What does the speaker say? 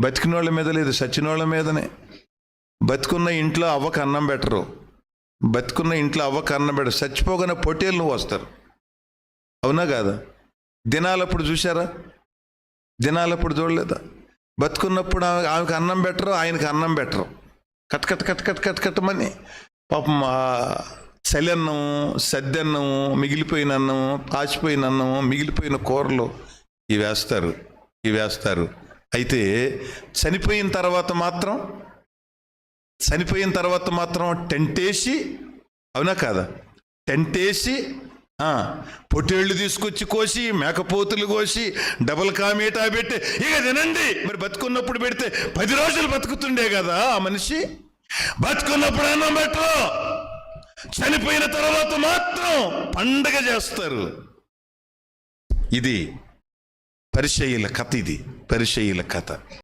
బతికినోళ్ళ మీద లేదు, చచ్చినోళ్ళ మీదనే. బతుకున్న ఇంట్లో అవ్వకు అన్నం పెట్టరు, బతుకున్న ఇంట్లో అవ్వకు అన్నం పెట్టరు, చచ్చిపోగానే పొట్టేలు నువ్వు వస్తారు. అవునా కాదా? దినాలప్పుడు చూసారా? దినాలప్పుడు చూడలేదా? బతుకున్నప్పుడు ఆమెకు అన్నం పెట్టరు, ఆయనకు అన్నం పెట్టరు. Cut cut cut cut cut కట్టమని పాపం చలన్నం, సద్దన్నం, మిగిలిపోయిన అన్నం, పాచిపోయిన అన్నం, మిగిలిపోయిన కూరలు ఇవేస్తారు. అయితే చనిపోయిన తర్వాత మాత్రం టెంటేసి, అవునా కాదా? టెంటేసి పొట్టేళ్ళు తీసుకొచ్చి కోసి, మేకపోతులు కోసి, డబల్ కామేటా పెట్టి ఇక తినండి. మరి బతుకున్నప్పుడు పెడితే 10 రోజులు బతుకుతుండే కదా ఆ మనిషి. బతుకున్నప్పుడు అన్నం పెట్టరు, చనిపోయిన తర్వాత మాత్రం పండగ చేస్తారు. ఇది పరిసయ్యుల కథ.